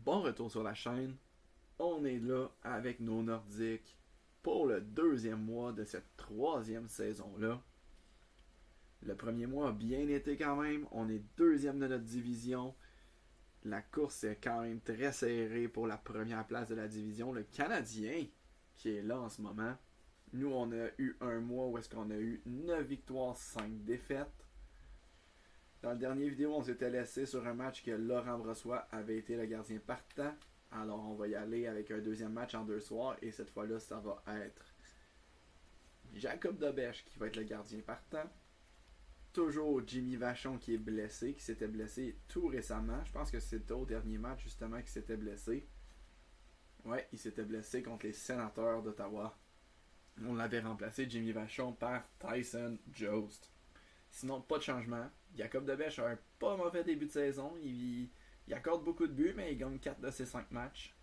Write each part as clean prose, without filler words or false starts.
Bon retour sur la chaîne. On est là avec nos Nordiques pour le deuxième mois de cette troisième saison-là. Le premier mois a bien été quand même. On est deuxième de notre division. La course est quand même très serrée pour la première place de la division. Le Canadien, qui est là en ce moment. Nous, on a eu un mois où est-ce qu'on a eu 9 victoires, 5 défaites. Dans la dernière vidéo, on s'était laissé sur un match que Laurent Brossoit avait été le gardien partant. Alors, on va y aller avec un deuxième match en 2 soirs. Et cette fois-là, ça va être Jacob Dobèche qui va être le gardien partant. Toujours Jimmy Vachon qui est blessé, qui s'était blessé tout récemment. Je pense que c'était au dernier match justement qu'il s'était blessé. Ouais, il s'était blessé contre les Sénateurs d'Ottawa. On l'avait remplacé, Jimmy Vachon, par Tyson Jost. Sinon, pas de changement. Jacob Dobèche a un pas mauvais début de saison. Il accorde beaucoup de buts, mais il gagne 4 de ses 5 matchs.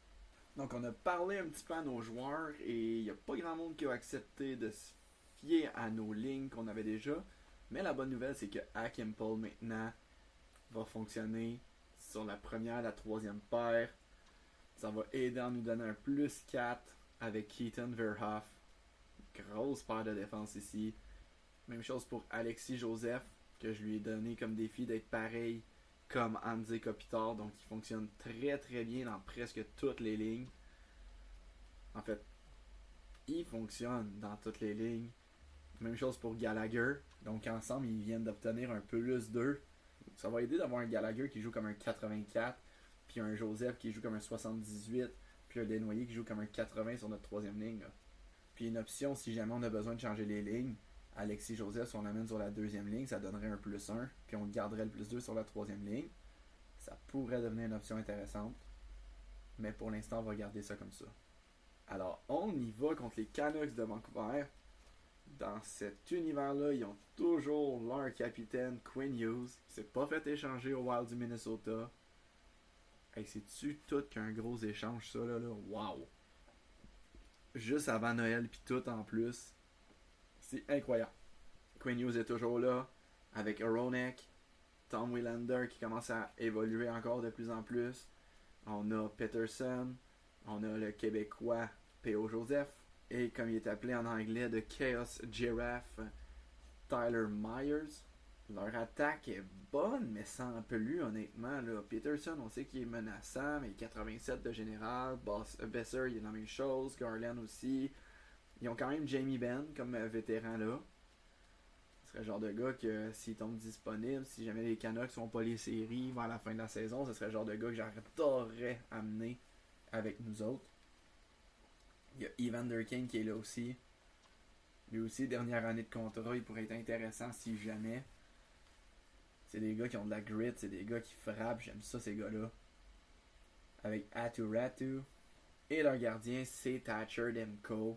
Donc, on a parlé un petit peu à nos joueurs et il n'y a pas grand monde qui a accepté de se fier à nos lignes qu'on avait déjà. Mais la bonne nouvelle, c'est que Hakim Paul maintenant va fonctionner sur la première, la troisième paire. Ça va aider à nous donner un plus 4 avec Keaton Verhoff. Grosse paire de défense ici. Même chose pour Alexis Joseph, que je lui ai donné comme défi d'être pareil comme Anze Kopitar. Donc il fonctionne très très bien dans presque toutes les lignes. En fait, il fonctionne dans toutes les lignes. Même chose pour Gallagher. Donc ensemble, ils viennent d'obtenir un plus 2. Ça va aider d'avoir un Gallagher qui joue comme un 84, puis un Joseph qui joue comme un 78, puis un Desnoyers qui joue comme un 80 sur notre troisième ligne. Là. Puis une option, si jamais on a besoin de changer les lignes, Alexis Joseph, si on l'amène sur la deuxième ligne, ça donnerait un plus 1, puis on garderait le plus 2 sur la troisième ligne. Ça pourrait devenir une option intéressante, mais pour l'instant, on va garder ça comme ça. Alors, on y va contre les Canucks de Vancouver. Dans cet univers-là, ils ont toujours leur capitaine, Quinn Hughes, qui s'est pas fait échanger au Wild du Minnesota. Hey, c'est-tu tout qu'un gros échange, ça, là? Wow! Juste avant Noël, puis tout en plus. C'est incroyable. Quinn Hughes est toujours là, avec Hronek, Tom Willander qui commence à évoluer encore de plus en plus. On a Peterson, on a le Québécois P.O. Joseph, et comme il est appelé en anglais, de Chaos Giraffe, Tyler Myers. Leur attaque est bonne, mais sans plus, honnêtement. Là. Peterson, on sait qu'il est menaçant, mais 87 de général. Besser, il est la même chose. Garland aussi. Ils ont quand même Jamie Benn comme vétéran là. Ce serait le genre de gars que s'il tombe disponible, si jamais les Canucks sont pas les séries vers la fin de la saison, ce serait le genre de gars que j'adorerais amener avec nous autres. Il y a Evander Kane qui est là aussi. Lui aussi, dernière année de contrat, il pourrait être intéressant si jamais. C'est des gars qui ont de la grit, c'est des gars qui frappent, j'aime ça ces gars-là. Avec Atu Ratu. Et leur gardien, c'est Thatcher Demko.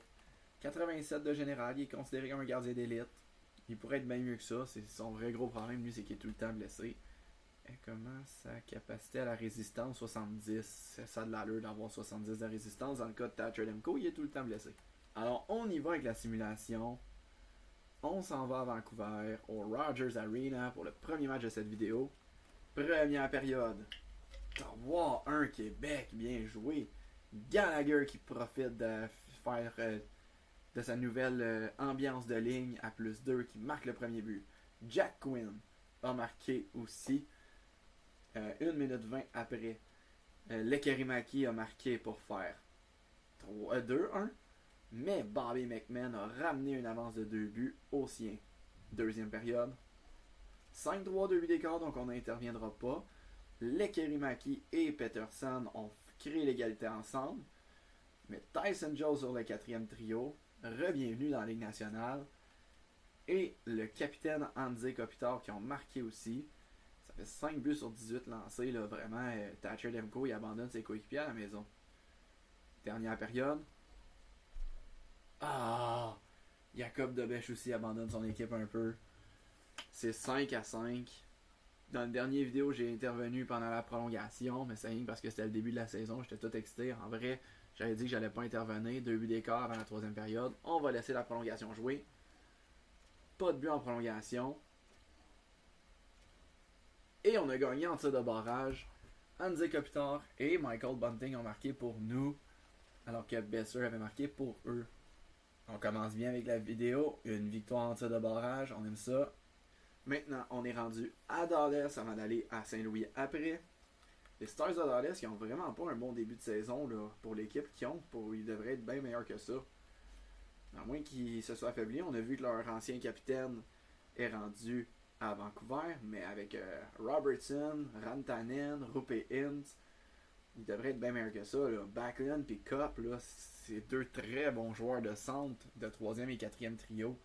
87 de général, il est considéré comme un gardien d'élite. Il pourrait être bien mieux que ça, c'est son vrai gros problème, lui, c'est qu'il est tout le temps blessé. Et comment sa capacité à la résistance 70, ça a de l'allure d'avoir 70 de résistance. Dans le cas de Thatcher Demko, il est tout le temps blessé. Alors, on y va avec la simulation. On s'en va à Vancouver, au Rogers Arena pour le premier match de cette vidéo. Première période. 3-1 Québec, bien joué. Gallagher qui profite de faire de sa nouvelle ambiance de ligne à plus 2 qui marque le premier but. Jack Quinn a marqué aussi 1 minute 20 après. Lekerimaki a marqué pour faire 2-1. Mais Bobby McMahon a ramené une avance de 2 buts au sien. Deuxième période. 5-3, 2 buts d'écart, donc on n'interviendra pas. Lekerimaki et Peterson ont créé l'égalité ensemble. Mais Tyson Jones sur le quatrième trio. Re-bienvenue dans la Ligue nationale. Et le capitaine Anze Kopitar qui ont marqué aussi. Ça fait 5 buts sur 18 lancés. Là, vraiment, Thatcher Demko il abandonne ses coéquipiers à la maison. Dernière période. Ah! Jacob Dobèche aussi abandonne son équipe un peu. C'est 5-5. Dans la dernière vidéo, j'ai intervenu pendant la prolongation, mais c'est rien parce que c'était le début de la saison, j'étais tout excité. En vrai, j'avais dit que j'allais pas intervenir. 2 buts d'écart avant la troisième période. On va laisser la prolongation jouer. Pas de but en prolongation. Et on a gagné en tir de barrage. Anze Kopitar et Michael Bunting ont marqué pour nous, alors que Besser avait marqué pour eux. On commence bien avec la vidéo, une victoire en tir de barrage, on aime ça. Maintenant, on est rendu à Dallas avant d'aller à Saint-Louis après. Les Stars de Dallas, ils ont vraiment pas un bon début de saison là, pour l'équipe qu'ils ont. Ils devraient être bien meilleurs que ça. À moins qu'ils se soient affaiblis, on a vu que leur ancien capitaine est rendu à Vancouver, mais avec Robertson, Rantanen, Rupe Hintz, ils devraient être bien meilleurs que ça. Là. Backlund et Cup, là, c'est deux très bons joueurs de centre, de troisième et quatrième trio.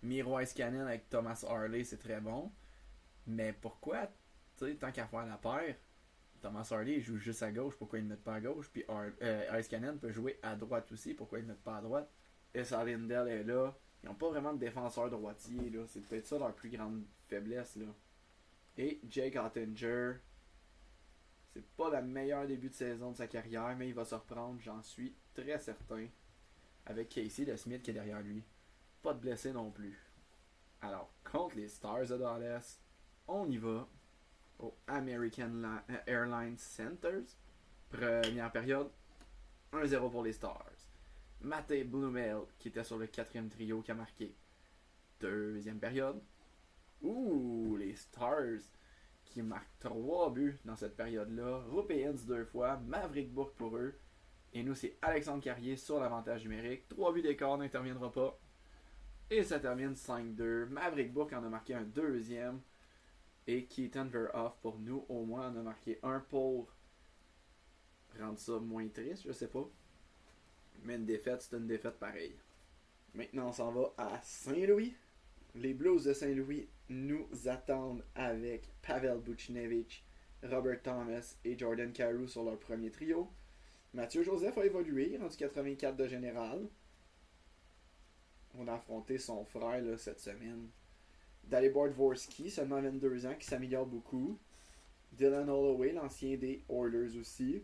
Miro Iskanen avec Thomas Harley, c'est très bon. Mais pourquoi, tant qu'à faire la paire, Thomas Harley joue juste à gauche, pourquoi ils ne le mettent pas à gauche? Puis Iskanen peut jouer à droite aussi, pourquoi ils ne le mettent pas à droite? Esa Lindell est là. Ils n'ont pas vraiment de défenseur droitier. Là. C'est peut-être ça leur plus grande faiblesse. Là. Et Jake Ottinger, c'est pas le meilleur début de saison de sa carrière, mais il va se reprendre, j'en suis très certain. Avec Casey DeSmith qui est derrière lui. Pas de blessé non plus. Alors, contre les Stars de Dallas, on y va au American Airlines Centers. Première période, 1-0 pour les Stars. Matej Blumel, qui était sur le quatrième trio, qui a marqué. Deuxième période. Les Stars qui marquent 3 buts dans cette période-là. Rupe Hintz 2 fois, Maverick Bourque pour eux. Et nous, c'est Alexandre Carrier sur l'avantage numérique. 3 buts d'écart, n'interviendra pas. Et ça termine 5-2. Maverick Bourque en a marqué un deuxième. Et Keaton Verhoff pour nous, au moins, en a marqué un pour rendre ça moins triste, je sais pas. Mais une défaite, c'est une défaite pareille. Maintenant, on s'en va à Saint-Louis. Les Blues de Saint-Louis nous attendent avec Pavel Buchnevich, Robert Thomas et Jordan Carew sur leur premier trio. Mathieu Joseph a évolué, rendu 84 de général. On a affronté son frère là, cette semaine. Dalibor Dvorsky, seulement 22 ans, qui s'améliore beaucoup. Dylan Holloway, l'ancien des Oilers aussi.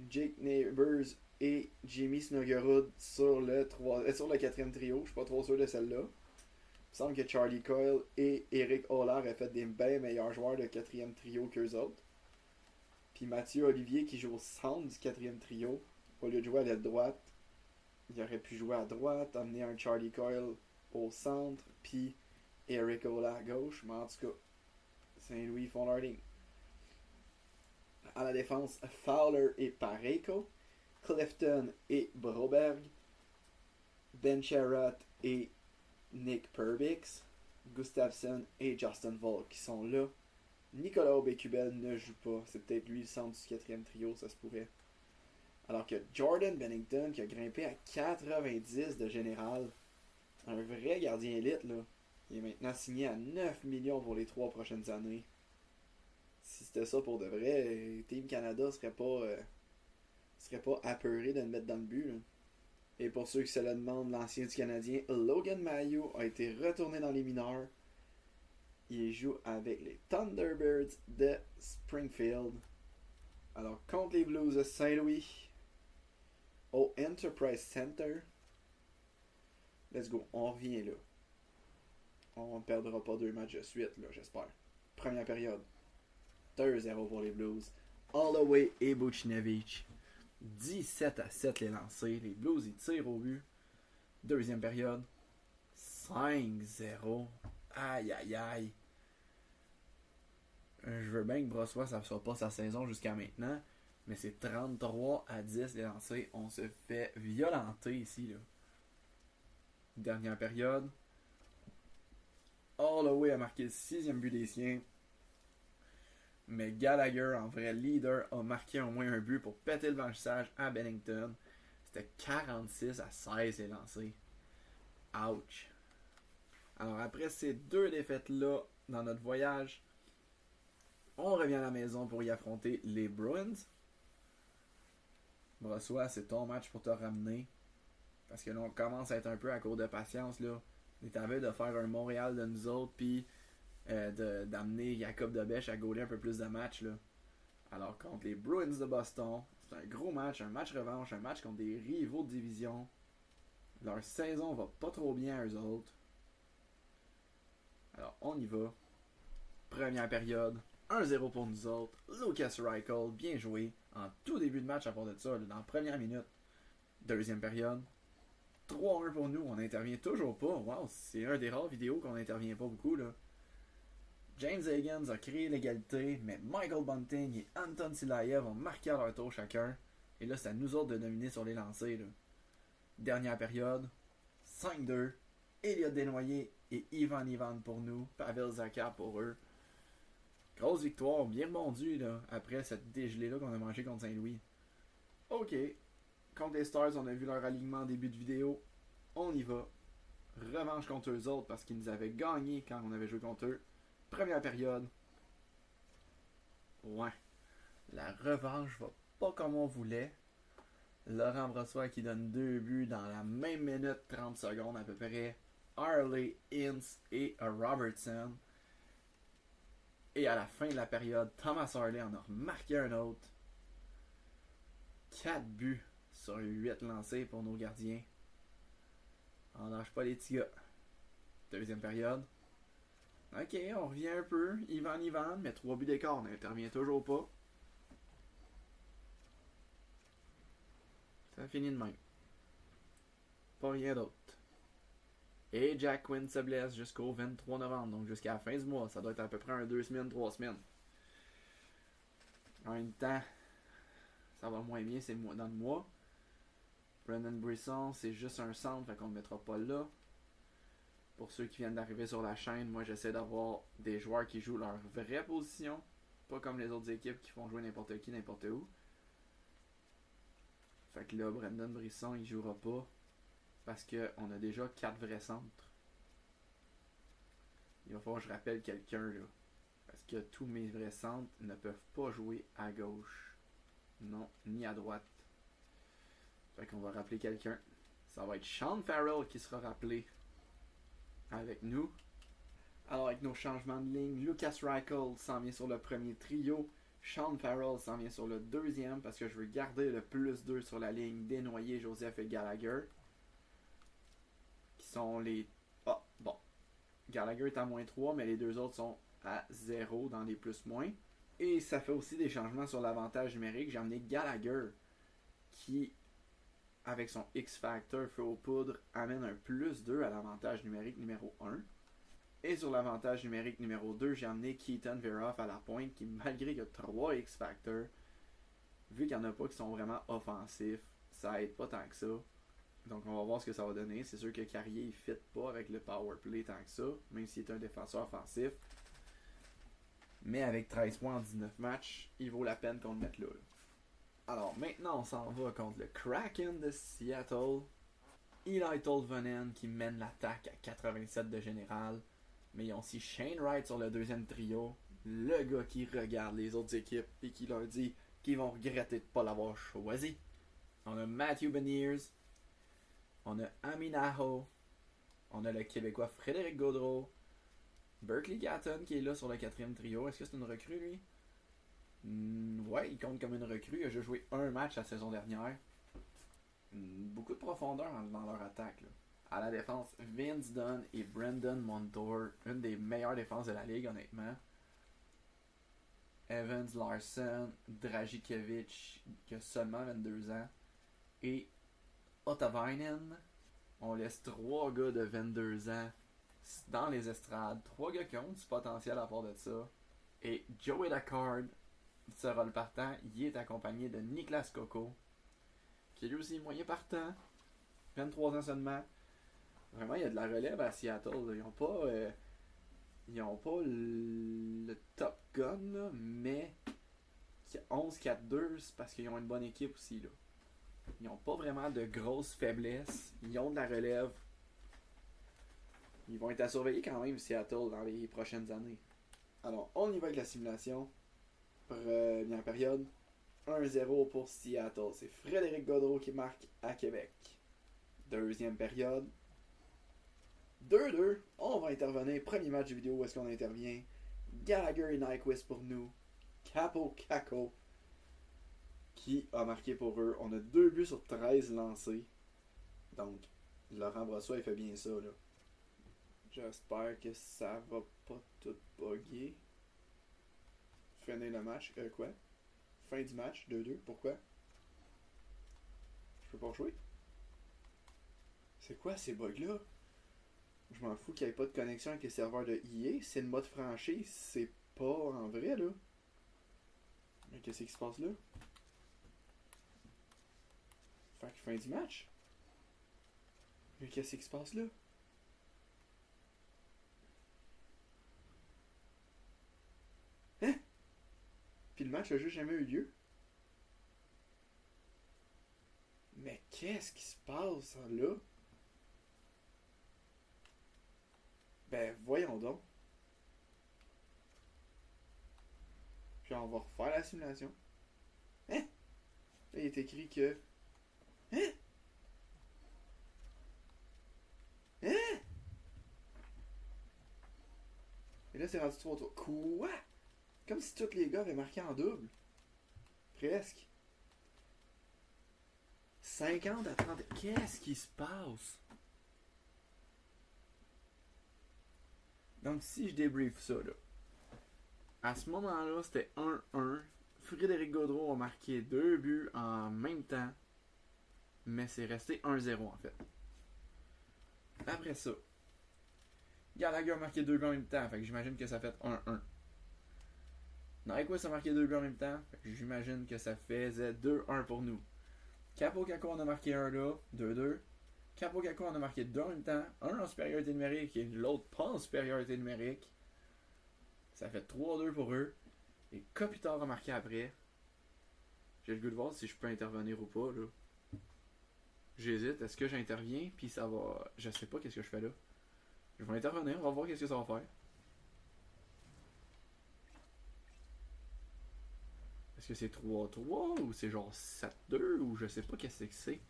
Jake Neighbors et Jimmy Snuggerud sur le 4e trio. Je suis pas trop sûr de celle-là. Il me semble que Charlie Coyle et Eric Holler ont fait des bien meilleurs joueurs de 4e trio qu'eux autres. Puis Mathieu Olivier qui joue au centre du 4e trio. Au lieu de jouer à l'aile droite, il aurait pu jouer à droite, amener un Charlie Coyle au centre, puis Eric Holler à gauche. Mais en tout cas, Saint-Louis font leur ligne. À la défense, Fowler et Parayko. Clifton et Broberg. Ben Sherratt et Nick Perbix. Gustafsson et Justin Volk qui sont là. Nicolas Aubé-Kubel ne joue pas. C'est peut-être lui le centre du 4e trio, ça se pourrait. Alors que Jordan Bennington qui a grimpé à 90 de général. Un vrai gardien élite là. Il est maintenant signé à 9 millions pour les 3 prochaines années. Si c'était ça pour de vrai, Team Canada serait pas apeuré de le mettre dans le but. Là. Et pour ceux qui se le demandent, l'ancien du Canadien, Logan Mailloux, a été retourné dans les mineurs. Il joue avec les Thunderbirds de Springfield. Alors, contre les Blues de Saint-Louis, au Enterprise Center. Let's go, on revient là. On ne perdra pas 2 matchs de suite, là, j'espère. Première période. 2-0 pour les Blues. Holloway et Buchnevich. 17-7 les lancers. Les Blues, ils tirent au but. Deuxième période. 5-0. Aïe, aïe, aïe. Je veux bien que Brossois, ça ne soit pas sa saison jusqu'à maintenant. Mais c'est 33-10 les lancers. On se fait violenter ici. Là. Dernière période. Holloway a marqué le 6e but des siens. Mais Gallagher, en vrai leader, a marqué au moins un but pour péter le blanchissage à Bennington. C'était 46-16 les lancers. Ouch. Alors après ces 2 défaites-là dans notre voyage, on revient à la maison pour y affronter les Bruins. Brossois, c'est ton match pour te ramener. Parce que là, on commence à être un peu à court de patience. Là. On est à veille de faire un Montréal de nous autres, puis d'amener Jacob Debesch à gauler un peu plus de matchs. Là. Alors, contre les Bruins de Boston, c'est un gros match, un match revanche, un match contre des rivaux de division. Leur saison va pas trop bien à eux autres. Alors, on y va. Première période. 1-0 pour nous autres. Lucas Reichel, bien joué. En tout début de match à part de ça, dans la première minute. Deuxième période. 3-1 pour nous, on n'intervient toujours pas. Wow, c'est un des rares vidéos qu'on n'intervient pas beaucoup là. James Higgins a créé l'égalité, mais Michael Bunting et Anton Silayev ont marqué à leur tour chacun. Et là, c'est à nous autres de dominer sur les lancers. Là. Dernière période, 5-2. Elliot Desnoyers et Ivan pour nous. Pavel Zacha pour eux. Grosse victoire, bien rebondue là, après cette dégelée-là qu'on a mangé contre Saint-Louis. Ok. Contre les Stars, on a vu leur alignement en début de vidéo. On y va. Revanche contre eux autres parce qu'ils nous avaient gagné quand on avait joué contre eux. Première période. Ouais. La revanche va pas comme on voulait. Laurent Brossoit qui donne 2 buts dans la même minute 30 secondes à peu près. Harley, Ince et Robertson. Et à la fin de la période, Thomas Harley en a remarqué un autre. 4 buts sur 8 lancés pour nos gardiens. On lâche pas les petits gars. Deuxième période. Ok, on revient un peu. Ivan, mais 3 buts d'écart, on n'intervient toujours pas. Ça finit de même. Pas rien d'autre. Et Jack Quinn se blesse jusqu'au 23 novembre, donc jusqu'à la fin du mois. Ça doit être à peu près un 2 semaines, 3 semaines. En même temps, ça va moins bien, c'est dans le mois. Brendan Brisson, c'est juste un centre, fait qu'on ne le mettra pas là. Pour ceux qui viennent d'arriver sur la chaîne, moi j'essaie d'avoir des joueurs qui jouent leur vraie position. Pas comme les autres équipes qui font jouer n'importe qui, n'importe où. Fait que là, Brendan Brisson, il jouera pas. Parce qu'on a déjà 4 vrais centres. Il va falloir que je rappelle quelqu'un là. Parce que tous mes vrais centres ne peuvent pas jouer à gauche. Non, ni à droite. Fait qu'on va rappeler quelqu'un. Ça va être Sean Farrell qui sera rappelé avec nous. Alors avec nos changements de ligne, Lucas Reichel s'en vient sur le premier trio. Sean Farrell s'en vient sur le deuxième parce que je veux garder le plus 2 sur la ligne Desnoyers, Joseph et Gallagher. Qui sont les... Ah, bon. Gallagher est à -3, mais les deux autres sont à 0 dans les plus-moins. Et ça fait aussi des changements sur l'avantage numérique. J'ai amené Gallagher qui, avec son X-Factor feu aux poudres, amène un +2 à l'avantage numérique numéro 1. Et sur l'avantage numérique numéro 2, j'ai amené Keaton Veroff à la pointe qui, malgré qu'il y a 3 X-Factor, vu qu'il n'y en a pas qui sont vraiment offensifs, ça aide pas tant que ça. Donc on va voir ce que ça va donner. C'est sûr que Carrier il fit pas avec le power play tant que ça, même s'il est un défenseur offensif. Mais avec 13 points en 19 matchs, il vaut la peine qu'on le mette là. Alors maintenant on s'en va contre le Kraken de Seattle. Eli Tolvanen qui mène l'attaque à 87 de général. Mais ils ont aussi Shane Wright sur le deuxième trio. Le gars qui regarde les autres équipes et qui leur dit qu'ils vont regretter de ne pas l'avoir choisi. On a Matthew Beniers. On a Aminaho. On a le Québécois Frédéric Gaudreau. Berkeley Gatton qui est là sur le quatrième trio. Est-ce que c'est une recrue lui? Ouais, il compte comme une recrue. Il a juste joué un match la saison dernière. Beaucoup de profondeur dans leur attaque. Là. À la défense, Vince Dunn et Brendan Montour. Une des meilleures défenses de la ligue, honnêtement. Evans Larson, Dragicevic, qui a seulement 22 ans. Et Ottavainen. On laisse 3 gars de 22 ans dans les estrades. 3 gars qui ont du potentiel à part de ça. Et Joey Daccord sera le partant. Il est accompagné de Niklas Coco, qui est lui aussi moyen partant. 23 ans seulement. Vraiment, il y a de la relève à Seattle. Ils ont pas le top gun, là, mais 11-4-2, c'est parce qu'ils ont une bonne équipe aussi. Là. Ils n'ont pas vraiment de grosses faiblesses. Ils ont de la relève. Ils vont être à surveiller quand même, Seattle, dans les prochaines années. Alors, on y va avec la simulation. Première période. 1-0 pour Seattle. C'est Frédéric Gaudreau qui marque à Québec. Deuxième période. 2-2. On va intervenir. Premier match de vidéo où est-ce qu'on intervient. Gallagher et Nyquist pour nous. Capo Caco qui a marqué pour eux. On a 2 buts sur 13 lancés. Donc, Laurent Brossoit, il fait bien ça, là. J'espère que ça va pas tout bugger. Finir le match. Quoi? Fin du match, 2-2. Pourquoi? Je peux pas jouer? C'est quoi ces bugs-là? Je m'en fous qu'il n'y ait pas de connexion avec les serveurs de EA. C'est le mode franchise, c'est pas en vrai, là. Mais qu'est-ce qui se passe là? Fait que fin du match? Mais qu'est-ce qui se passe là? Hein? Puis le match a juste jamais eu lieu? Mais qu'est-ce qui se passe là? Ben voyons donc. Puis on va refaire la simulation. Hein? Là, il est écrit que... Hein? Hein? Et là, c'est rendu 3-3. Quoi? Comme si tous les gars avaient marqué en double. Presque. 50 à 30. Qu'est-ce qui se passe? Donc, si je débrief ça, là. À ce moment-là, c'était 1-1. Frédéric Gaudreau a marqué 2 buts en même temps. Mais c'est resté 1-0 en fait. Après ça, Gallagher a marqué 2 buts en même temps. Fait que j'imagine que ça fait 1-1. Nyquist a marqué 2 buts en même temps. Fait que j'imagine que ça faisait 2-1 pour nous. Capo Caco en a marqué 1 là. 2-2. Capo Caco en a marqué 2 en même temps. Un en supériorité numérique et l'autre pas en supériorité numérique. Ça fait 3-2 pour eux. Et Kopitar a marqué après. J'ai le goût de voir si je peux intervenir ou pas là. J'hésite, est-ce que j'interviens puis ça va. Je sais pas qu'est-ce que je fais là. Je vais intervenir, on va voir qu'est-ce que ça va faire. Est-ce que c'est 3-3 ou c'est genre 7-2 ou je sais pas qu'est-ce que c'est.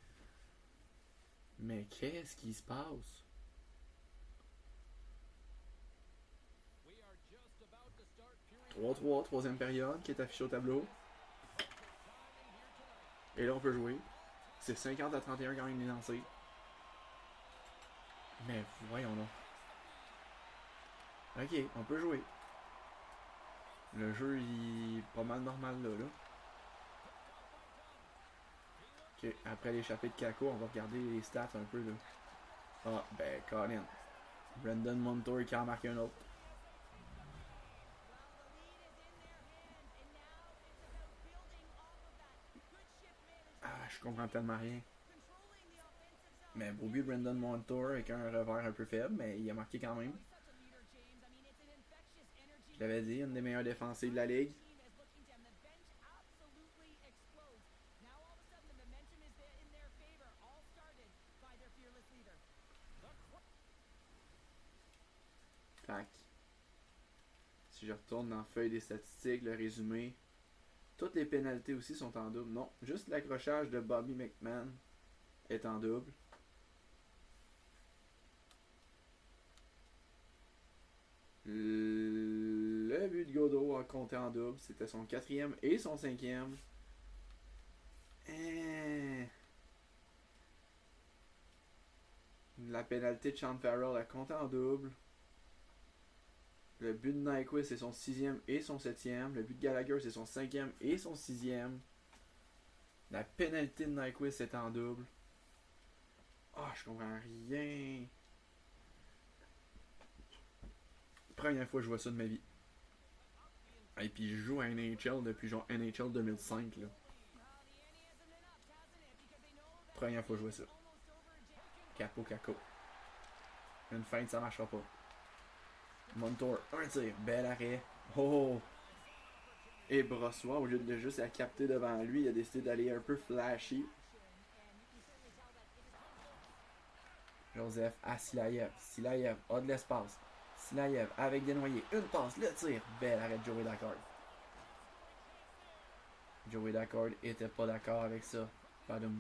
Mais qu'est-ce qui se passe? « 3-3, troisième période qui est affichée au tableau. Et là on peut jouer. C'est 50 à 31 quand même les lancés. Mais voyons donc. Ok, on peut jouer. Le jeu il est pas mal normal là. Ok, après l'échappée de Kako, on va regarder les stats un peu là. Ah, ben Colin. Brendan Montour qui en marque un autre. Ah, je comprends tellement rien. Mais beau but Brendan Montour avec un revers un peu faible, mais il a marqué quand même. Je l'avais dit, une des meilleures défensives de la ligue. Tac. Si je retourne dans la feuille des statistiques, le résumé, toutes les pénalités aussi sont en double. Non, juste l'accrochage de Bobby McMahon est en double. Le but de Godot a compté en double. C'était son 4e et son 5e. La pénalité de Sean Farrell a compté en double. Le but de Nyquist c'est son 6e et son 7e. Le but de Gallagher c'est son 5e et son 6e. La pénalité de Nyquist est en double. Ah, je comprends rien. Première fois que je vois ça de ma vie. Et puis je joue à NHL depuis genre NHL 2005 là. Première fois que je vois ça. Capo Caco. Une feinte, ça marchera pas. Montour, un tir, bel arrêt. Oh! Et Brossois, au lieu de juste la capter devant lui, il a décidé d'aller un peu flashy. Joseph à Silayev. Silayev a de l'espace. Silayev avec Desnoyers. Une passe, le tir. Bel arrêt de Joey Daccord. Joey Daccord était pas d'accord avec ça. Pardon.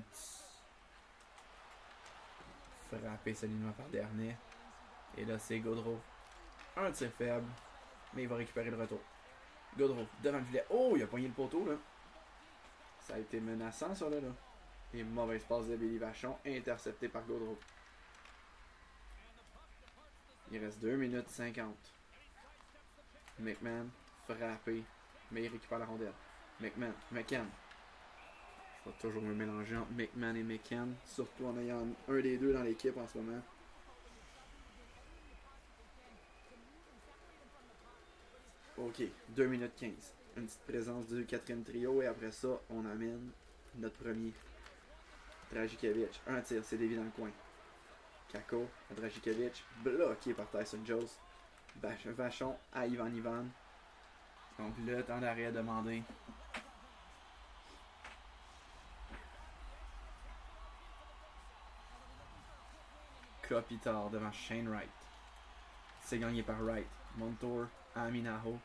Frappé solidement par Dernay. Et là, c'est Gaudreau. Un tir faible. Mais il va récupérer le retour. Gaudreau, devant le filet. Oh, il a poigné le poteau, là. Ça a été menaçant, ça, là. Et mauvaise passe de Billy Vachon. Intercepté par Gaudreau. Il reste 2 minutes 50. McMahon, frappé. mais il récupère la rondelle. McCann. Je vais toujours me mélanger entre McMahon et McCann, surtout en ayant un des deux dans l'équipe en ce moment. Ok, 2 minutes 15. Une petite présence du quatrième trio et après ça, on amène notre premier. Dragicevic. Un tir, c'est Davy dans le coin. Kako, Dragicevic, bloqué par Tyson Jones. Vachon à Ivan. Donc le temps d'arrêt demandé. Kopitar devant Shane Wright. C'est gagné par Wright. Montour à Minaho.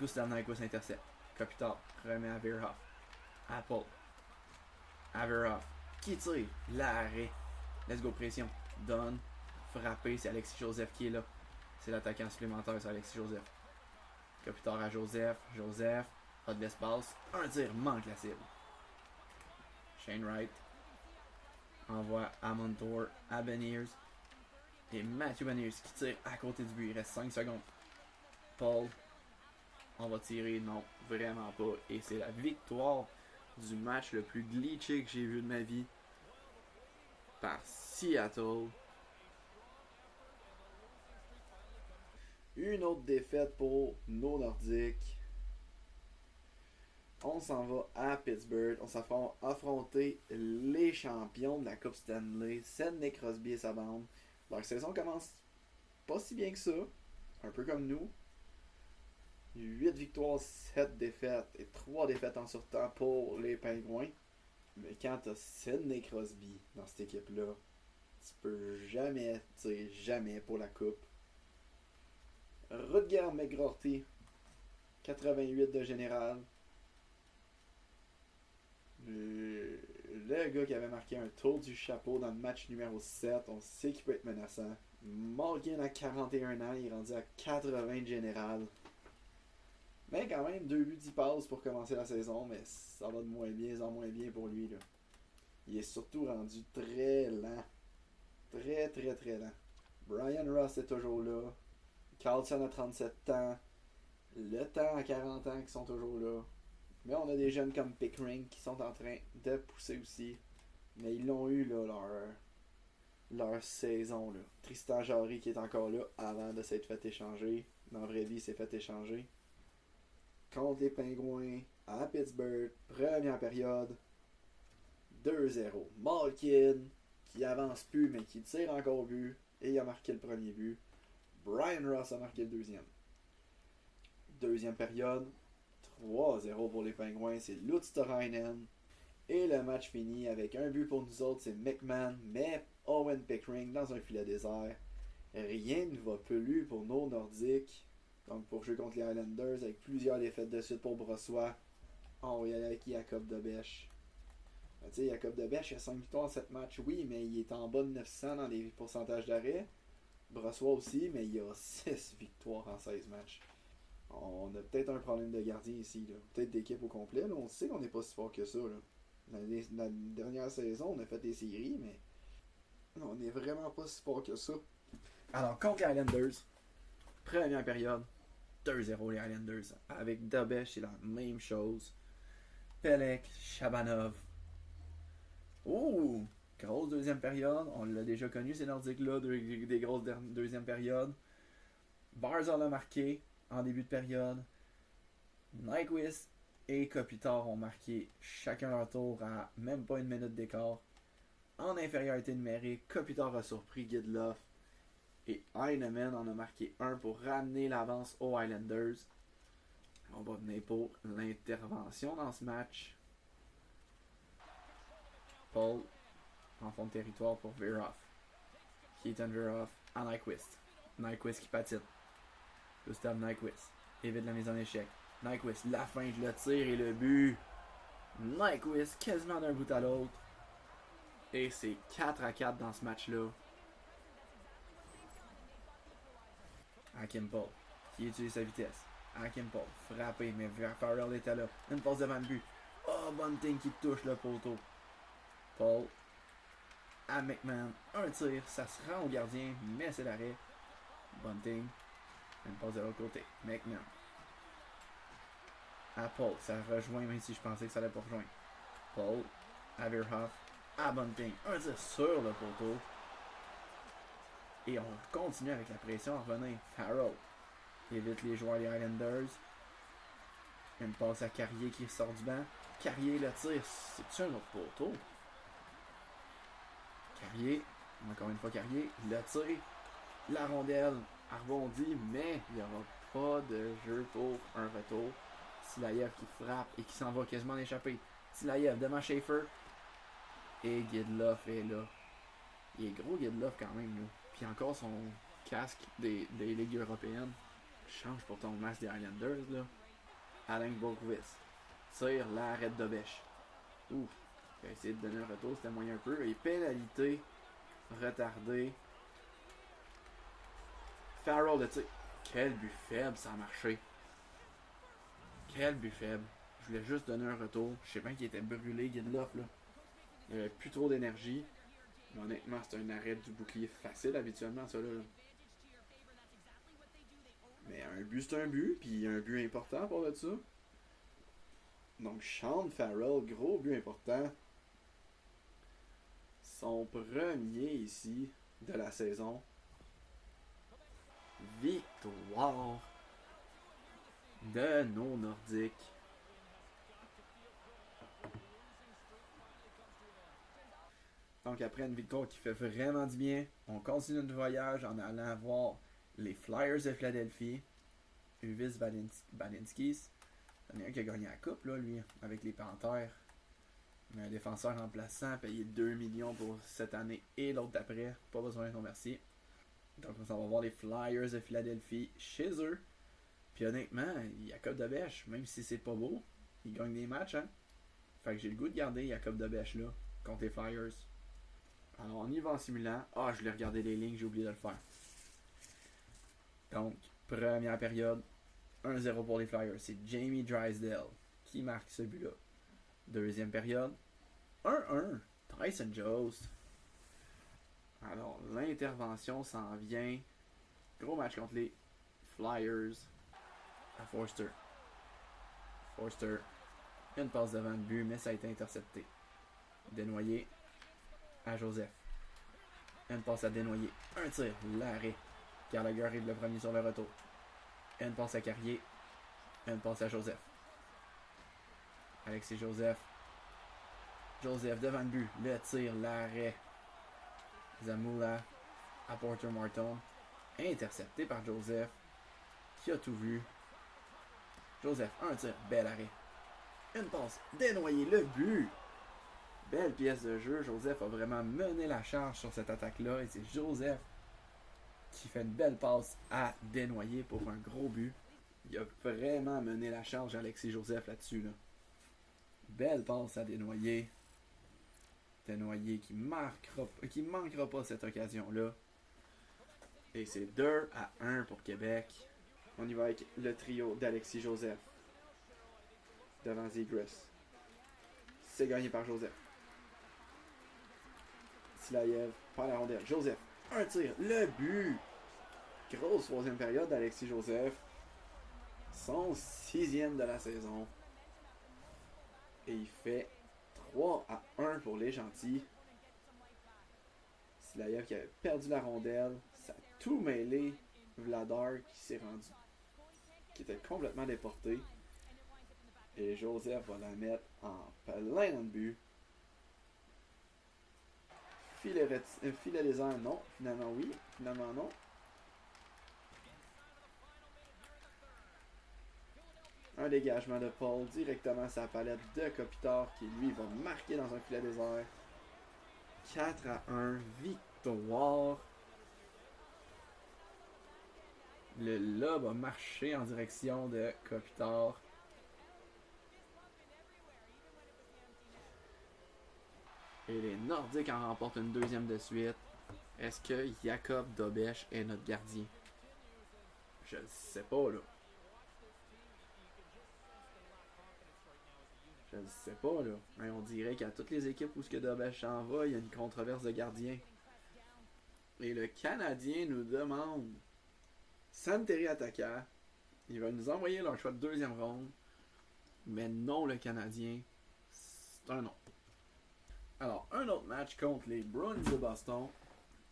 Gustav Nyquist intercepte. Kopitar remet à Verhoff. Apple. Averhoff. Qui tire? L'arrêt. Let's go, pression. Donne. Frappé. C'est Alexis Joseph qui est là. C'est l'attaquant supplémentaire, c'est Alexis Joseph. Kopitar à Joseph. Joseph. A de l'espace. Un tir. Manque la cible. Shane Wright. Envoie à Montour. À Beniers. Et Matthew Beniers qui tire à côté du but. Il reste 5 secondes. Paul. On va tirer. Non, vraiment pas. Et c'est la victoire du match le plus glitché que j'ai vu de ma vie. Par Seattle. Une autre défaite pour nos Nordiques. On s'en va à Pittsburgh. On s'en va affronter les champions de la Coupe Stanley, Sidney Crosby et sa bande. Leur saison commence pas si bien que ça. Un peu comme nous. 8 victoires, 7 défaites et 3 défaites en surtemps pour les Pingouins. Mais quand t'as Sidney Crosby dans cette équipe-là, tu peux jamais tirer jamais pour la coupe. Rutger McGrorty, 88 de général. Le gars qui avait marqué un tour du chapeau dans le match numéro 7, on sait qu'il peut être menaçant. Malkin à 41 ans, il est rendu à 80 de général. Mais quand même, 2 buts 10 passes pour commencer la saison, mais ça va de moins bien en moins bien pour lui. Là. Il est surtout rendu très lent. Très lent. Brian Ross est toujours là. Carlson a 37 ans. Le temps à 40 ans qui sont toujours là. Mais on a des jeunes comme Pickering qui sont en train de pousser aussi. Mais ils l'ont eu là, leur saison. Là. Tristan Jarry qui est encore là avant de s'être fait échanger. Dans la vraie vie, il s'est fait échanger. Contre les Pingouins à Pittsburgh, première période. 2-0. Malkin qui avance plus mais qui tire encore au but. Et il a marqué le premier but. Brian Ross a marqué le deuxième. Deuxième période. 3-0 pour les Pingouins, c'est Lutzterainen. Et le match finit avec un but pour nous autres, c'est McMahon, mais Owen Pickering dans un filet désert. Rien ne va plus pour nos Nordiques. Donc pour jouer contre les Islanders, avec plusieurs défaites de suite pour Brossois, on va y aller avec Jacob Debesch. Tu sais, Jacob Debesch, il a 5 victoires en 7 matchs, oui, mais il est en bas de 900 dans les pourcentages d'arrêt. Brossois aussi, mais il a 6 victoires en 16 matchs. On a peut-être un problème de gardien ici, là. Peut-être d'équipe au complet. Là. On sait qu'on n'est pas si fort que ça. Là. La dernière saison, on a fait des séries, mais on n'est vraiment pas si fort que ça. Alors, contre les Islanders, première période, 2-0 les Islanders. Avec Dabesh, c'est la même chose. Pelech, Chabanov. Ouh! Grosse deuxième période. On l'a déjà connu, ces Nordiques-là, des grosses deuxième périodes. Barzal a marqué en début de période. Nyquist et Kopitar ont marqué chacun leur tour à même pas une minute d'écart. En infériorité numérique, Kopitar a surpris Gidloff et Heinemann en a marqué un pour ramener l'avance aux Islanders. On va venir pour l'intervention dans ce match. Paul en fond de territoire pour Verhoff. Keaton Verhoff à Nyquist. Nyquist qui patine. Gustav Nyquist évite la mise en échec. Nyquist, la feinte, le tir et le but. Nyquist quasiment d'un bout à l'autre. Et c'est 4-4 dans ce match-là. Hakim Paul, qui utilise sa vitesse. Hakim Paul, frappé, mais Farrell était là. Une passe devant le but. Oh, Bunting qui touche le poteau. Paul à McMahon. Un tir, ça se rend au gardien, mais c'est l'arrêt. Bunting. Une passe de l'autre côté. McMahon. à Paul. Ça rejoint même si je pensais que ça allait pas rejoindre. Paul, à Verhoff, à Bunting. Un tir sur le poteau. Et on continue avec la pression à revenir. Farrell évite les joueurs des Islanders. Une passe à Carrier qui sort du banc. Carrier le tire. C'est-tu un autre poteau? Carrier, encore une fois Carrier, le tire. La rondelle a rebondi, mais il n'y aura pas de jeu pour un retour. Silayev qui frappe et qui s'en va quasiment échapper. Silayev devant Schaefer. Et Gidlov est là. Il est gros Gidlov quand même. Là. Puis encore son casque des ligues européennes change pour ton masque des Islanders. Là. Alain Bourgwitz tire l'arrête de bêche. Ouf. Il a essayé de donner un retour, c'était moyen un peu. Et pénalité retardée. Farrell le tire. Quel but faible, ça a marché. Quel but faible. Je voulais juste donner un retour. Je sais bien qu'il était brûlé, Gidlov, là. Il avait plus trop d'énergie. Mais honnêtement, c'est un arrêt du bouclier facile habituellement, ça là. Mais un but, c'est un but, puis un but important pour ça. Donc, Sean Farrell, gros but important. Son premier ici de la saison. Victoire de nos Nordiques. Donc après une victoire qui fait vraiment du bien, on continue notre voyage en allant voir les Flyers de Philadelphie. Uvis Balinskis. Il y en a un qui a gagné la coupe, là, lui, avec les Panthères. Un défenseur remplaçant, payé 2 millions pour cette année et l'autre d'après. Pas besoin de ton merci. Donc on s'en va voir les Flyers de Philadelphie chez eux. Puis honnêtement, Jacob de Bèche, même si c'est pas beau, il gagne des matchs, hein. Fait que j'ai le goût de garder Jacob de Bèche là, contre les Flyers. Alors on y va en simulant. Ah, je voulais regarder les lignes, j'ai oublié de le faire. Donc, première période, 1-0 pour les Flyers. C'est Jamie Drysdale qui marque ce but-là. Deuxième période, 1-1. Tyson Jost. Alors, l'intervention s'en vient. Gros match contre les Flyers. À Forster. Forster. Une passe devant le but, mais ça a été intercepté. Desnoyers. À Joseph. Une passe à Desnoyers. Un tir. L'arrêt. Gallagher arrive le premier sur le retour. Une passe à Carrier. Une passe à Joseph. Alexis Joseph. Joseph devant le but. Le tir. L'arrêt. Zamula à Porter Martin. Intercepté par Joseph. Qui a tout vu. Joseph, un tir. Bel arrêt. Une passe. Desnoyers, le but. Belle pièce de jeu. Joseph a vraiment mené la charge sur cette attaque-là. Et c'est Joseph qui fait une belle passe à Desnoyers pour un gros but. Il a vraiment mené la charge Alexis Joseph là-dessus. Là. Belle passe à Desnoyers. Desnoyers qui manquera pas cette occasion-là. Et c'est 2-1 pour Québec. On y va avec le trio d'Alexis Joseph. Devant Zegras. C'est gagné par Joseph. Silayev par la rondelle. Joseph, un tir, le but. Grosse troisième période d'Alexis Joseph. Son 6e de la saison. Et il fait 3-1 pour les gentils. Silayev qui avait perdu la rondelle. Ça a tout mêlé. Vladar qui s'est rendu. Qui était complètement déporté. Et Joseph va la mettre en plein dans le but. Filet les airs, non. Finalement oui. Finalement non. Un dégagement de Paul directement à sa palette de Kopitar qui lui va marquer dans un filet des airs. 4-1, victoire. Le lob a marché en direction de Kopitar. Et les Nordiques en remportent une deuxième de suite. Est-ce que Jacob Dobeš est notre gardien? Je ne sais pas, là. Je ne sais pas, là. Mais on dirait qu'à toutes les équipes où ce que Dobeš s'en va, il y a une controverse de gardien. Et le Canadien nous demande Santeri Attacker. Il va nous envoyer leur choix de deuxième ronde mais non le Canadien. C'est un non. Alors, un autre match contre les Bruins de Boston.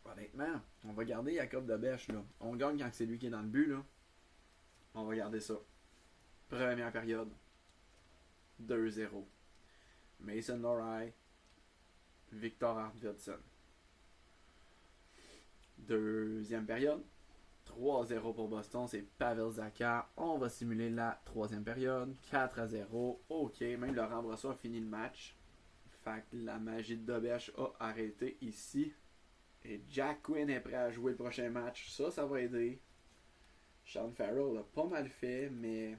Honnêtement, on va garder Jacob Dobèche, là. On gagne quand c'est lui qui est dans le but, là. On va garder ça. Première période. 2-0. Mason Lohrei. Victor Arvidsson. Deuxième période. 3-0 pour Boston, c'est Pavel Zacha. On va simuler la troisième période. 4-0. Ok, même Laurent Brossoit a fini le match. Fait que la magie de Dobèche a arrêté ici. Et Jack Quinn est prêt à jouer le prochain match. Ça va aider. Sean Farrell l'a pas mal fait, mais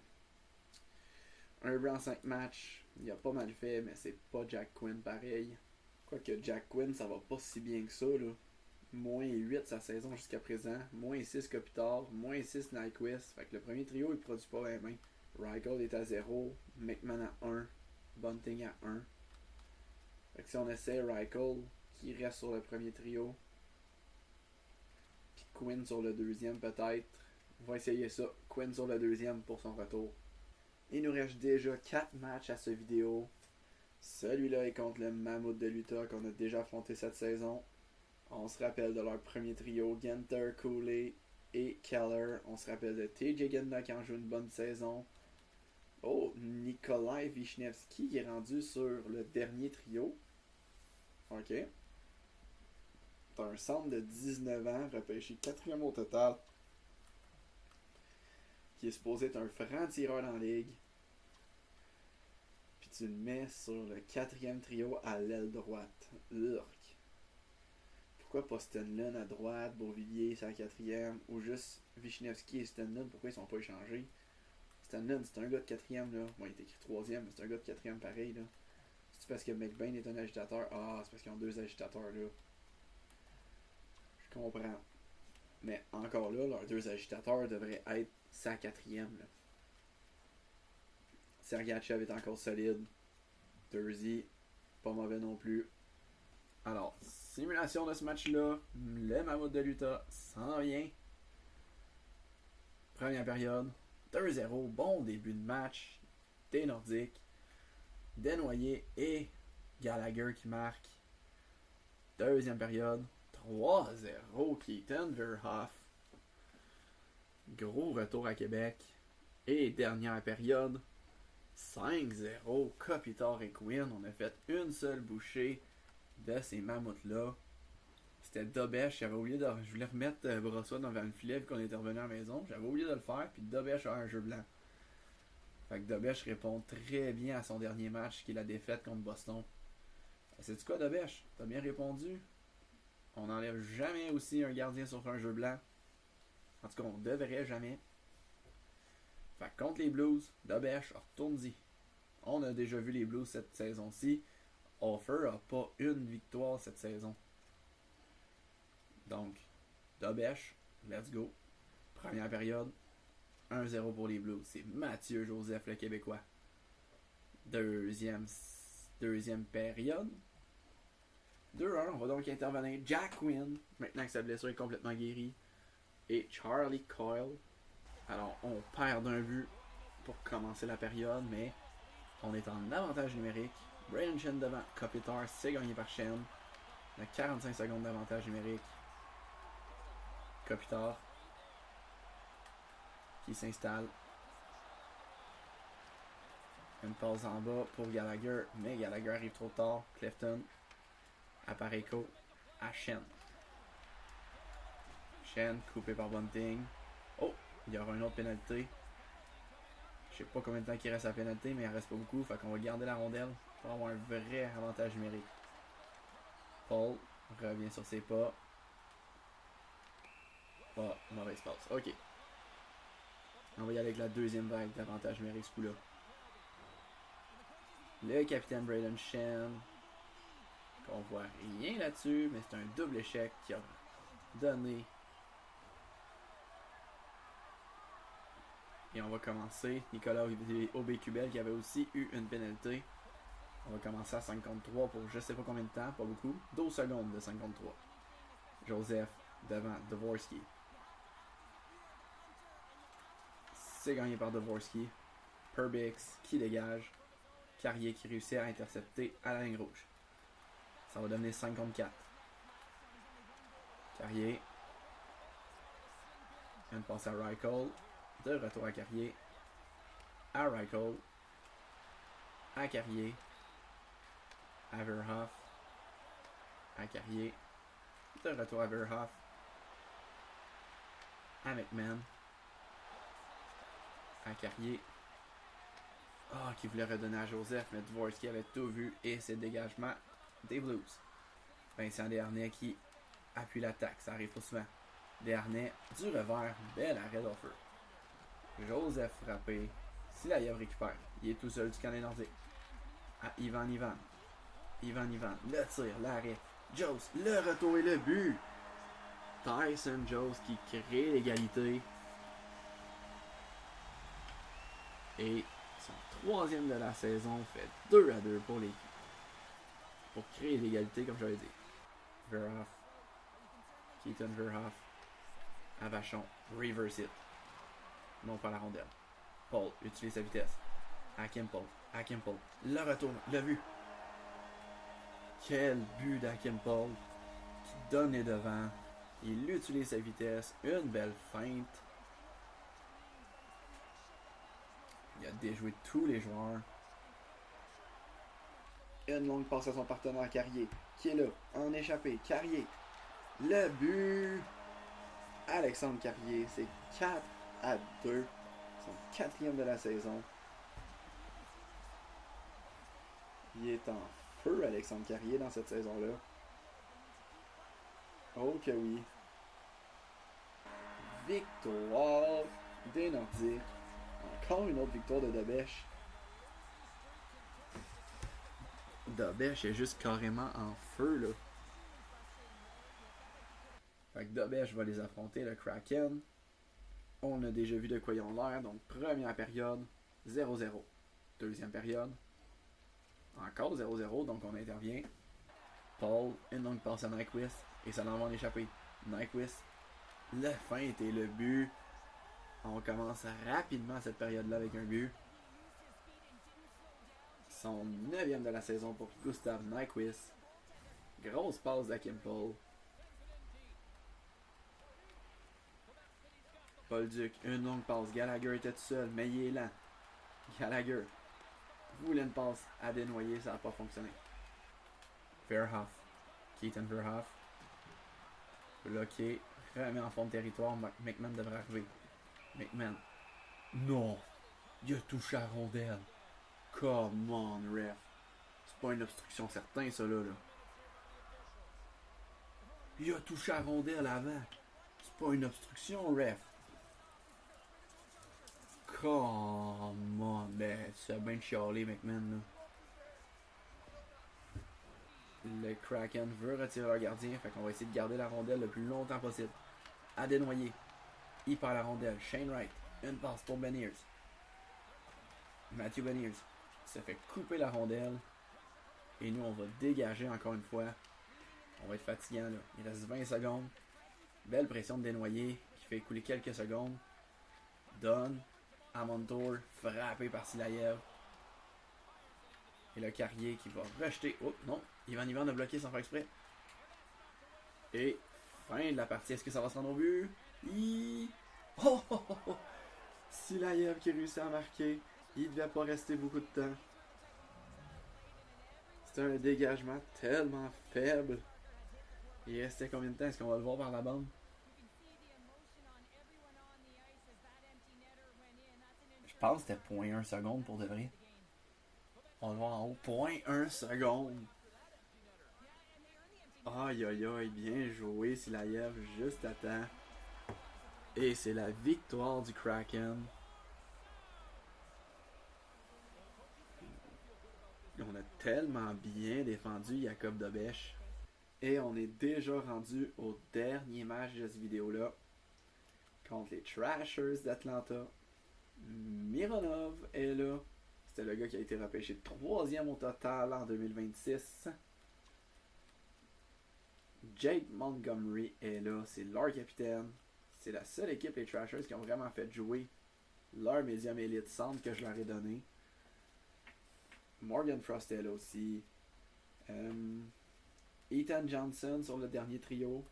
un but en 5 matchs, il a pas mal fait, mais c'est pas Jack Quinn pareil. Quoique Jack Quinn, ça va pas si bien que ça, là. Moins 8 sa saison jusqu'à présent, moins 6 Kopitar, moins 6 Nyquist. Fait que le premier trio, il produit pas la main. Reichel est à 0, McMahon à 1, Bunting à 1. Fait que si on essaie Reichel, qui reste sur le premier trio, puis Quinn sur le deuxième peut-être, on va essayer ça. Quinn sur le deuxième pour son retour. Il nous reste déjà 4 matchs à cette vidéo. Celui-là est contre le Mammouth de l'Utah qu'on a déjà affronté cette saison. On se rappelle de leur premier trio, Ginter, Cooley et Keller. On se rappelle de TJ Gendla qui en joue une bonne saison. Oh, Nikolai Vishnevski qui est rendu sur le dernier trio. Ok. T'as un centre de 19 ans, repêché 4e au total, qui est supposé être un franc tireur dans la ligue. Puis tu le mets sur le 4e trio à l'aile droite. Urk. Pourquoi pas Stenlund à droite, Beauvillier c'est à 4e, ou juste Vishnevski et Stenlund, pourquoi ils sont pas échangés? Stenlund, c'est un gars de 4e, là. Bon, il est écrit 3e, mais c'est un gars de 4e pareil, là. C'est parce que McBain est un agitateur? Ah, c'est parce qu'ils ont 2 agitateurs, là. Je comprends. Mais encore là, leurs 2 agitateurs devraient être sa 4e, là. Sergachev est encore solide. Thursday, pas mauvais non plus. Alors, simulation de ce match-là. Le Mammouth de l'Utah s'en vient. Première période. 2-0. Bon début de match. Des Nordiques. Desnoyers et Gallagher qui marquent. Deuxième période. 3-0. Keaton Verhoff. Gros retour à Québec. Et dernière période. 5-0. Kopitar et Quinn. On a fait une seule bouchée de ces mammouths-là. C'était Dobèche. Je voulais remettre Brossoit devant le filet vu qu'on était revenu à la maison. J'avais oublié de le faire. Puis Dobèche a un jeu blanc. Fait que Dobèche répond très bien à son dernier match qui est la défaite contre Boston. C'est-tu quoi, Dobèche? T'as bien répondu. On n'enlève jamais aussi un gardien sur un jeu blanc. En tout cas, on devrait jamais. Fait que contre les Blues, Dobèche, retourne-y. On a déjà vu les Blues cette saison-ci. Offer a pas une victoire cette saison. Donc, Dobèche, let's go. Première période, 1-0 pour les Blues. C'est Mathieu Joseph, le Québécois. Deuxième période, 2-1. On va donc intervenir Jack Quinn, maintenant que sa blessure est complètement guérie, et Charlie Coyle. Alors, on perd d'un but pour commencer la période, mais on est en avantage numérique. Braden Shen devant Kopitar, c'est gagné par Shen. On a 45 secondes d'avantage numérique. Kopitar qui s'installe. Une passe en bas pour Gallagher, mais Gallagher arrive trop tard. Clifton à Pareko à Shen. Shen coupé par Bunting. Oh, il y aura une autre pénalité. Je sais pas combien de temps il reste à la pénalité, mais il reste pas beaucoup. Fait qu'on va garder la rondelle pour avoir un vrai avantage numérique. Paul revient sur ses pas. Oh, mauvaise passe. Ok. On va y aller avec la deuxième vague d'avantage numérique ce coup-là. Le capitaine Braden Shen. On voit rien là-dessus, mais c'est un double échec qui a donné. Et on va commencer. Nicolas Aubé-Kubel qui avait aussi eu une pénalité. On va commencer à 5 contre 3 pour je sais pas combien de temps, pas beaucoup. 12 secondes de 5 contre 3. Joseph devant Dvorsky. C'est gagné par Dvorsky. Perbix qui dégage. Carrier qui réussit à intercepter à la ligne rouge. Ça va devenir 5 contre 4. Carrier. Une passe à Reichel. De retour à Carrier. À Reichel. À Carrier. À Verhoff. À Carrier. De retour à Verhoff. À McMahon. À Carrier. Qui voulait redonner à Joseph, mais Dvorsky avait tout vu et ses dégagements des Blues. Vincent Desharnais qui appuie l'attaque, ça arrive pas souvent. Desharnais du revers, bel arrêt d'offer. Joseph frappé, Silayev récupère, il est tout seul du Canadien nordique. À Ivan, le tir, l'arrêt, Jones, le retour et le but. Tyson Jones qui crée l'égalité. Et son troisième de la saison fait 2-2 pour l'équipe. Pour créer l'égalité, comme j'avais dit. Verhoff. Keaton Verhoff. À Vachon. Reverse it. Non pas la rondelle. Paul utilise sa vitesse. À Kimpel. Le retour. Le but. Quel but d'Akimpel. Qui donne les devants. Il utilise sa vitesse. Une belle feinte. Il a déjoué tous les joueurs. Une longue passe à son partenaire Carrier, qui est là, en échappé. Carrier, le but. Alexandre Carrier, c'est 4-2. Son quatrième de la saison. Il est en feu, Alexandre Carrier, dans cette saison-là. Oh que oui. Victoire des Nordiques. Encore une autre victoire de Dobèche. Dobèche est juste carrément en feu, là. Fait que Dobèche va les affronter, le Kraken. On a déjà vu de quoi ils ont l'air. Donc, première période, 0-0. Deuxième période, encore 0-0. Donc, on intervient. Paul, une longue passe à Nyquist. Et ça l'envoie en échappé. Nyquist, le feinte et le but. On commence rapidement cette période-là avec un but. Son 9e de la saison pour Gustav Nyquist. Grosse passe d'Akimpel. Paul Duc, une longue passe. Gallagher était tout seul, mais il est lent. Gallagher voulait une passe à Desnoyers, ça n'a pas fonctionné. Verhoff. Keaton Verhoff. Bloqué. Remet en fond de territoire. McMahon devrait arriver. McMahon. Non. Il a touché à la rondelle. Come on, ref. C'est pas une obstruction certain, ça là. Il a touché à la rondelle avant. C'est pas une obstruction, ref. Come on. Ben, c'est bien chialé, McMahon, là. Le Kraken veut retirer leur gardien, fait qu'on va essayer de garder la rondelle le plus longtemps possible. À Desnoyers. Il perd la rondelle. Shane Wright. Une passe pour Beniers. Matthew Beniers se fait couper la rondelle. Et nous, on va dégager encore une fois. On va être fatigant là. Il reste 20 secondes. Belle pression de Desnoyers qui fait couler quelques secondes. Donne. À Montour. Frappé par Silayev. Et le Carrier qui va rejeter. Oh non. Ivan a bloqué sans faire exprès. Et fin de la partie. Est-ce que ça va se rendre au but? Oh! Silayev qui réussit à marquer. Il devait pas rester beaucoup de temps. C'était un dégagement tellement faible. Il restait combien de temps? Est-ce qu'on va le voir par la bande? Je pense que c'était 0.1 seconde pour de vrai. On va le voir en haut. 0.1 seconde. Aïe aïe aïe, bien joué Silayev juste à temps. Et c'est la victoire du Kraken. On a tellement bien défendu Jacob Dobèche. Et on est déjà rendu au dernier match de cette vidéo-là. Contre les Trashers d'Atlanta. Mironov est là. C'était le gars qui a été repêché 3e au total en 2026. Jake Montgomery est là. C'est leur capitaine. C'est la seule équipe, les Trashers, qui ont vraiment fait jouer leur médium élite centre que je leur ai donné. Morgan Frost est là aussi. Ethan Johnson sur le dernier trio.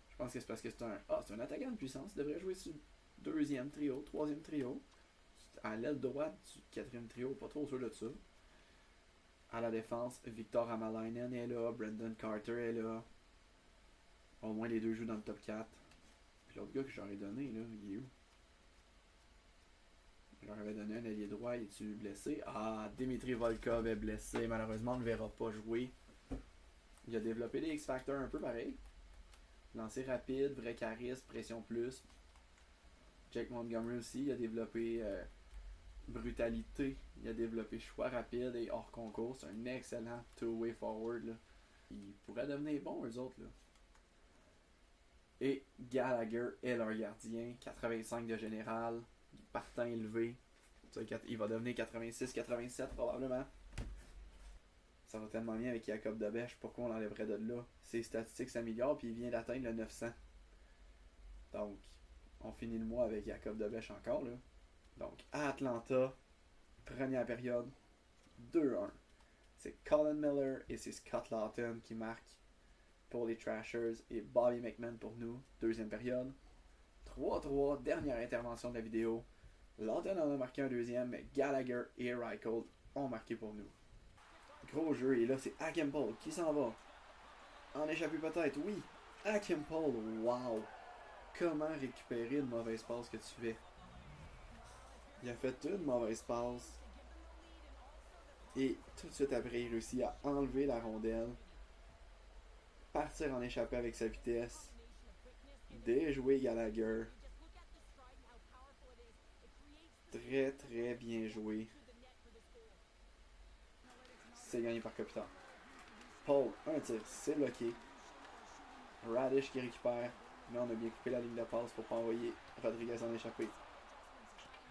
Je pense que c'est parce que c'est un attaquant de puissance. Il devrait jouer sur le deuxième trio, troisième trio. À l'aile droite du quatrième trio, pas trop sûr de ça. À la défense, Victor Hamalainen est là, Brendan Carter est là. Au moins les deux jouent dans le top 4. Puis l'autre gars que j'aurais donné, là, il est où? Je leur avais donné un allié droit, il est-tu blessé? Ah, Dimitri Volkov est blessé, malheureusement on ne le verra pas jouer. Il a développé des X-Factors un peu pareil. Lancer rapide, vrai charisme, pression plus. Jake Montgomery aussi, il a développé brutalité, il a développé choix rapide et hors concours. C'est un excellent two-way forward. Là. Il pourrait devenir bon, eux autres. Là. Et Gallagher est leur gardien, 85 de général, partant élevé. Il va devenir 86-87 probablement. Ça va tellement bien avec Jacob Debesch, pourquoi on l'enlèverait de là? Ses statistiques s'améliorent puis il vient d'atteindre le 900. Donc, on finit le mois avec Jacob Debesch encore. Là. Donc, à Atlanta, première période, 2-1. C'est Colin Miller et c'est Scott Lawton qui marquent pour les Trashers et Bobby McMahon pour nous. Deuxième période, 3-3, dernière intervention de la vidéo. Lawton en a marqué un deuxième, mais Gallagher et Reichel ont marqué pour nous. Gros jeu, et là c'est Akimpol qui s'en va. En échappée peut-être, oui. Akimpol, wow. Comment récupérer une mauvaise passe que tu fais? Il a fait une mauvaise passe. Et tout de suite après, il réussit à enlever la rondelle. Partir en échappée avec sa vitesse. Déjouer Gallagher. Très très bien joué. C'est gagné par Kopitar. Paul, un tir, c'est bloqué. Radish qui récupère. Mais on a bien coupé la ligne de passe pour pas envoyer Rodriguez en échappée.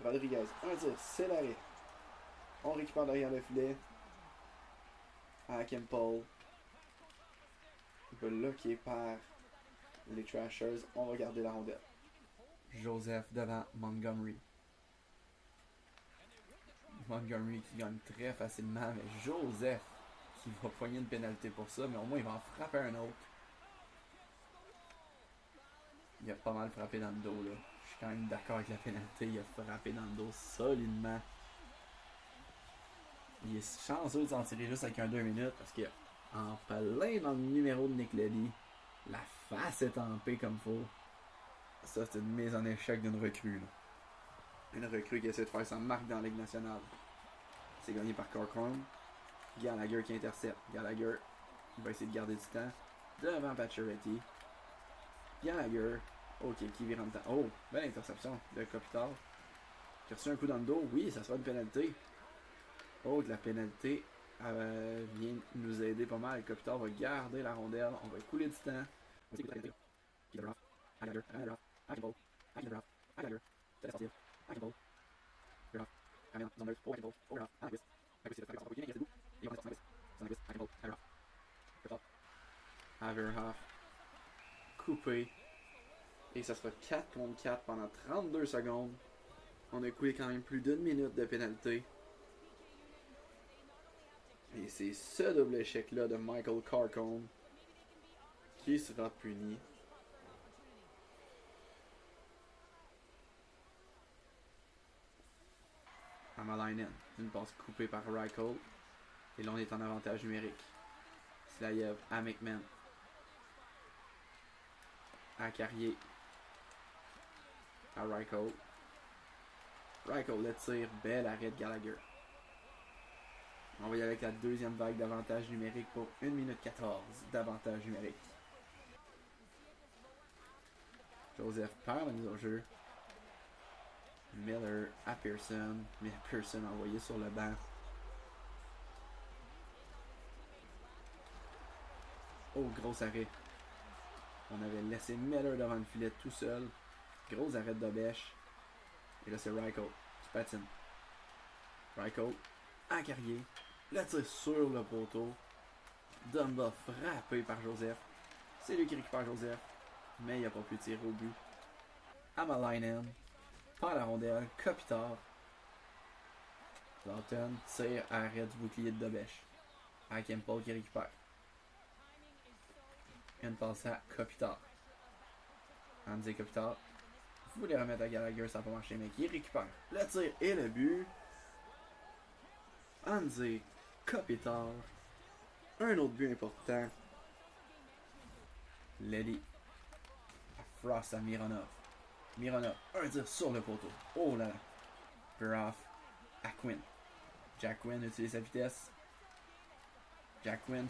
Rodriguez, un tir, c'est l'arrêt. On récupère derrière le filet. Akimpol. Bloqué par les Trashers. On va garder la rondelle. Joseph devant Montgomery. Montgomery qui gagne très facilement, mais Joseph qui va poigner une pénalité pour ça, mais au moins il va en frapper un autre. Il a pas mal frappé dans le dos là. Je suis quand même d'accord avec la pénalité, il a frappé dans le dos solidement. Il est chanceux de s'en tirer juste avec un 2 minutes parce que en plein dans le numéro de Nick Leddy, la face est tampée comme faut. Ça c'est une mise en échec d'une recrue là. Une recrue qui essaie de faire sa marque dans la Ligue nationale. C'est gagné par Corcoran. Gallagher qui intercepte. Gallagher, il va essayer de garder du temps. Devant Pacioretty. Gallagher, ok, qui vire en temps. Oh, belle interception de Kopitar. Qui a reçu un coup dans le dos. Oui, ça sera une pénalité. Oh, de la pénalité vient nous aider pas mal. Kopitar va garder la rondelle. On va couler du temps. On va essayer de la pénalité. Haverhoff coupé et ça sera 4 contre 4 pendant 32 secondes. On a coulé quand même plus d'une minute de pénalité. Et c'est ce double échec là de Michael Carcone qui sera puni. Hamalainen, une passe coupée par Reichel. Et là on est en avantage numérique. Slayev à McMahon. À Carrier. À Reichel. Reichel le tire. Bel arrêt de Gallagher. On va y aller avec la deuxième vague d'avantage numérique pour 1 minute 14 d'avantage numérique. Joseph perd la mise au jeu. Miller à Pearson. Mais Pearson envoyé sur le banc. Oh, gros arrêt. On avait laissé Miller devant le filet tout seul. Gros arrêt de Bêche. Et là, c'est Reichel qui patine. Reichel à Carrier. Le tir sur le poteau. Dumba frappé par Joseph. C'est lui qui récupère Joseph. Mais il n'a pas pu tirer au but. Hamalainen perd la rondelle. Kopitar. Lawton tire à arrêt du bouclier de Dobèche. À Campbell qui récupère. Une passe à Kopitar. Andy Kopitar. Vous voulez remettre à Gallagher, ça n'a pas marché, mais qui récupère le tir et le but. Andy Kopitar. Un autre but important. Lely. Frost à Mironov. Mironov, un tir sur le poteau. Oh là là. Veroff à Quinn. Jack Quinn utilise sa vitesse. Jack Quinn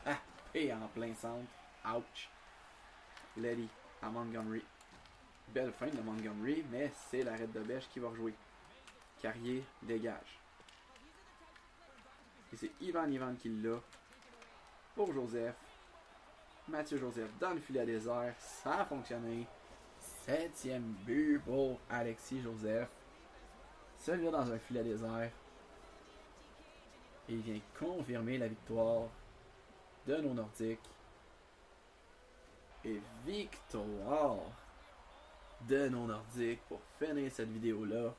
frappé en plein centre. Ouch. Ledy à Montgomery. Belle fin de Montgomery, mais c'est l'arrêt de Bêche qui va rejouer. Carrier dégage. Et c'est Ivan qui l'a. Pour Joseph. Mathieu Joseph dans le filet désert. Ça a fonctionné. 7e but pour Alexis Joseph. Celui-là dans un filet désert. Et il vient confirmer la victoire de nos Nordiques. Et victoire de nos Nordiques pour finir cette vidéo-là.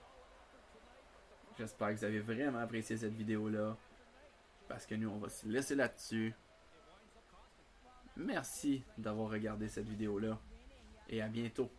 J'espère que vous avez vraiment apprécié cette vidéo-là. Parce que nous, on va se laisser là-dessus. Merci d'avoir regardé cette vidéo-là. Et à bientôt.